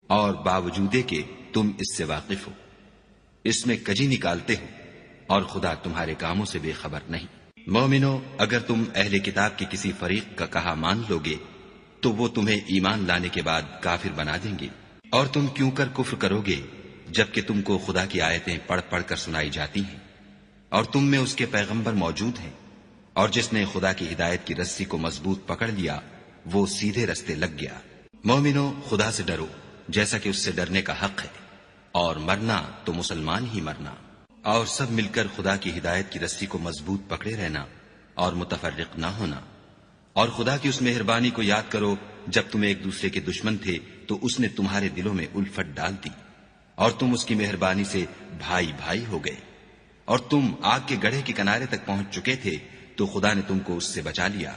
اور باوجود کہ تم اس سے واقف ہو، اس میں کجی نکالتے ہو، اور خدا تمہارے کاموں سے بے خبر نہیں۔ مومنو، اگر تم اہل کتاب کے کسی فریق کا کہا مان لو گے تو وہ تمہیں ایمان لانے کے بعد کافر بنا دیں گے، اور تم کیوں کر کفر کرو گے جبکہ تم کو خدا کی آیتیں پڑھ پڑھ کر سنائی جاتی ہیں، اور تم میں اس کے پیغمبر موجود ہیں، اور جس نے خدا کی ہدایت کی رسی کو مضبوط پکڑ لیا وہ سیدھے رستے لگ گیا۔ مومنو، خدا سے ڈرو جیسا کہ اس سے ڈرنے کا حق ہے، اور مرنا تو مسلمان ہی مرنا، اور سب مل کر خدا کی ہدایت کی رسی کو مضبوط پکڑے رہنا اور متفرق نہ ہونا۔ اور خدا کی اس مہربانی کو یاد کرو جب تم ایک دوسرے کے دشمن تھے تو اس نے تمہارے دلوں میں الفت ڈال دی، اور تم اس کی مہربانی سے بھائی بھائی ہو گئے، اور تم آگ کے گڑھے کے کنارے تک پہنچ چکے تھے تو خدا نے تم کو اس سے بچا لیا۔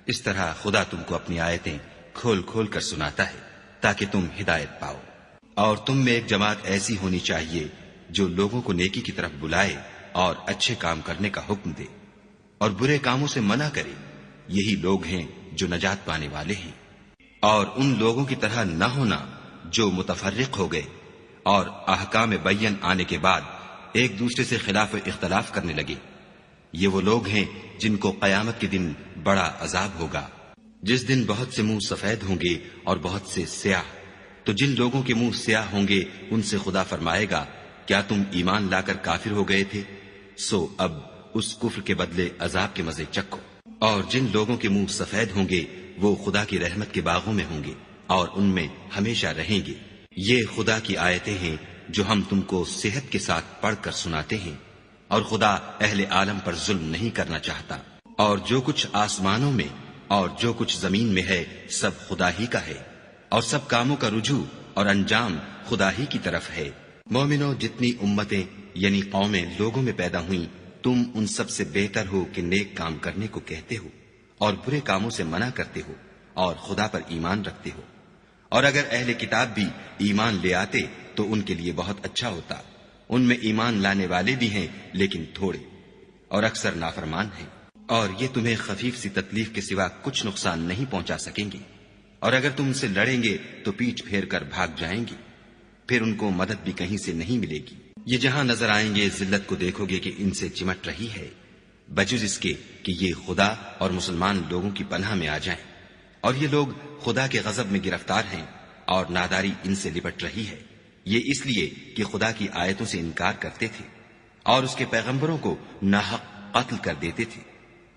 اس طرح خدا تم کو اپنی آیتیں کھول کھول کر سناتا ہے تاکہ تم ہدایت پاؤ۔ اور تم میں ایک جماعت ایسی ہونی چاہیے جو لوگوں کو نیکی کی طرف بلائے اور اچھے کام کرنے کا حکم دے اور برے کاموں سے منع کرے، یہی لوگ ہیں جو نجات پانے والے ہیں۔ اور ان لوگوں کی طرح نہ ہونا جو متفرق ہو گئے اور احکام بین آنے کے بعد ایک دوسرے سے خلاف و اختلاف کرنے لگے، یہ وہ لوگ ہیں جن کو قیامت کے دن بڑا عذاب ہوگا، جس دن بہت سے منہ سفید ہوں گے اور بہت سے سیاہ۔ تو جن لوگوں کے منہ سیاہ ہوں گے ان سے خدا فرمائے گا، کیا تم ایمان لا کر کافر ہو گئے تھے؟ سو اب اس کفر کے بدلے عذاب کے مزے چکھو۔ اور جن لوگوں کے منہ سفید ہوں گے وہ خدا کی رحمت کے باغوں میں ہوں گے اور ان میں ہمیشہ رہیں گے۔ یہ خدا کی آیتیں ہیں جو ہم تم کو صحت کے ساتھ پڑھ کر سناتے ہیں، اور خدا اہل عالم پر ظلم نہیں کرنا چاہتا۔ اور جو کچھ آسمانوں میں اور جو کچھ زمین میں ہے سب خدا ہی کا ہے، اور سب کاموں کا رجوع اور انجام خدا ہی کی طرف ہے۔ مومنو، جتنی امتیں یعنی قومیں لوگوں میں پیدا ہوئیں، تم ان سب سے بہتر ہو کہ نیک کام کرنے کو کہتے ہو اور برے کاموں سے منع کرتے ہو اور خدا پر ایمان رکھتے ہو۔ اور اگر اہل کتاب بھی ایمان لے آتے تو ان کے لیے بہت اچھا ہوتا، ان میں ایمان لانے والے بھی ہیں لیکن تھوڑے، اور اکثر نافرمان ہیں، اور یہ تمہیں خفیف سی تکلیف کے سوا کچھ نقصان نہیں پہنچا سکیں گے، اور اگر تم ان سے لڑیں گے تو پیٹھ پھیر کر بھاگ جائیں گے، پھر ان کو مدد بھی کہیں سے نہیں ملے گی۔ یہ جہاں نظر آئیں گے ذلت کو دیکھو گے کہ ان سے چمٹ رہی ہے، بجز اس کے کہ یہ خدا اور مسلمان لوگوں کی پناہ میں آ جائیں، اور یہ لوگ خدا کے غضب میں گرفتار ہیں اور ناداری ان سے لپٹ رہی ہے۔ یہ اس لیے کہ خدا کی آیتوں سے انکار کرتے تھے اور اس کے پیغمبروں کو ناحق قتل کر دیتے تھے،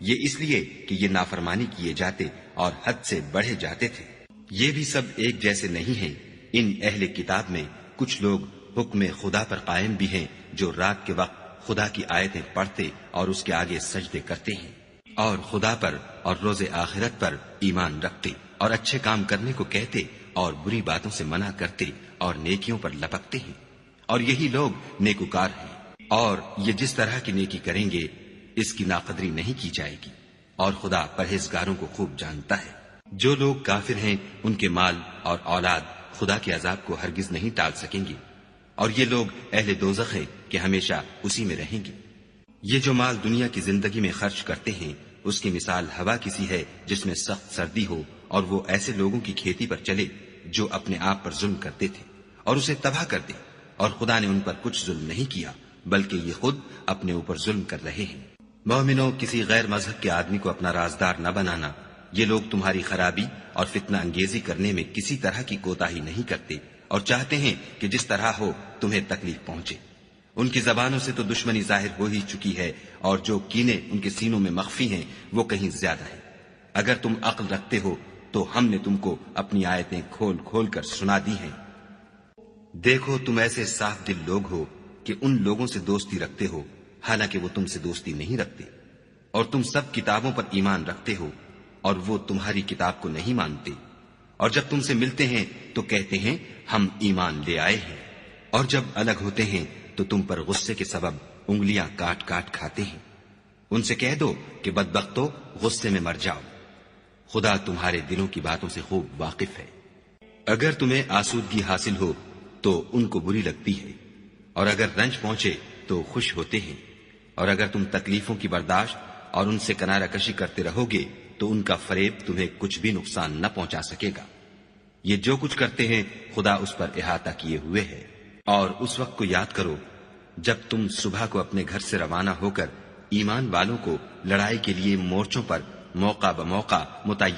یہ اس لیے کہ یہ نافرمانی کیے جاتے اور حد سے بڑھے جاتے تھے۔ یہ بھی سب ایک جیسے نہیں ہیں۔ ان اہل کتاب میں کچھ لوگ حکم خدا پر قائم بھی ہیں، جو رات کے وقت خدا کی آیتیں پڑھتے اور اس کے آگے سجدے کرتے ہیں، اور خدا پر اور روز آخرت پر ایمان رکھتے اور اچھے کام کرنے کو کہتے اور بری باتوں سے منع کرتے اور نیکیوں پر لپکتے ہیں، اور یہی لوگ نیکوکار ہیں۔ اور یہ جس طرح کی نیکی کریں گے اس کی ناقدری نہیں کی جائے گی، اور خدا پرہیزگاروں کو خوب جانتا ہے۔ جو لوگ کافر ہیں ان کے مال اور اولاد خدا کے عذاب کو ہرگز نہیں ٹال سکیں گے، اور یہ لوگ اہل دوزخ ہیں کہ ہمیشہ اسی میں رہیں گے۔ یہ جو مال دنیا کی زندگی میں خرچ کرتے ہیں اس کی مثال ہوا کسی ہے جس میں سخت سردی ہو اور وہ ایسے لوگوں کی کھیتی پر چلے جو اپنے آپ پر ظلم کرتے تھے اور اسے تباہ کر دے، اور خدا نے ان پر کچھ ظلم نہیں کیا بلکہ یہ خود اپنے اوپر ظلم کر رہے ہیں۔ مومنو، کسی غیر مذہب کے آدمی کو اپنا رازدار نہ بنانا، یہ لوگ تمہاری خرابی اور فتنہ انگیزی کرنے میں کسی طرح کی کوتاہی نہیں کرتے اور چاہتے ہیں کہ جس طرح ہو تمہیں تکلیف پہنچے۔ ان کی زبانوں سے تو دشمنی ظاہر ہو ہی چکی ہے، اور جو کینے ان کے سینوں میں مخفی ہیں وہ کہیں زیادہ ہیں۔ اگر تم عقل رکھتے ہو تو ہم نے تم کو اپنی آیتیں کھول کھول کر سنا دی ہیں۔ دیکھو، تم ایسے صاف دل لوگ ہو کہ ان لوگوں سے دوستی رکھتے ہو حالانکہ وہ تم سے دوستی نہیں رکھتے، اور تم سب کتابوں پر ایمان رکھتے ہو اور وہ تمہاری کتاب کو نہیں مانتے، اور جب تم سے ملتے ہیں تو کہتے ہیں ہم ایمان لے آئے ہیں، اور جب الگ ہوتے ہیں تو تم پر غصے کے سبب انگلیاں کاٹ کاٹ کھاتے ہیں۔ ان سے کہہ دو کہ بدبختو، غصے میں مر جاؤ، خدا تمہارے دلوں کی باتوں سے خوب واقف ہے۔ اگر تمہیں آسودگی حاصل ہو تو ان کو بری لگتی ہے، اور اگر رنج پہنچے تو خوش ہوتے ہیں، اور اگر تم تکلیفوں کی برداشت اور ان سے کنارہ کشی کرتے رہو گے تو ان کا فریب تمہیں کچھ بھی نقصان نہ پہنچا سکے گا۔ یہ جو کچھ کرتے ہیں خدا اس پر احاطہ کیے ہوئے ہے۔ اور اس وقت کو یاد کرو جب تم صبح کو اپنے گھر سے روانہ ہو کر ایمان والوں کو لڑائی کے لیے مورچوں پر موقع بموقع متعین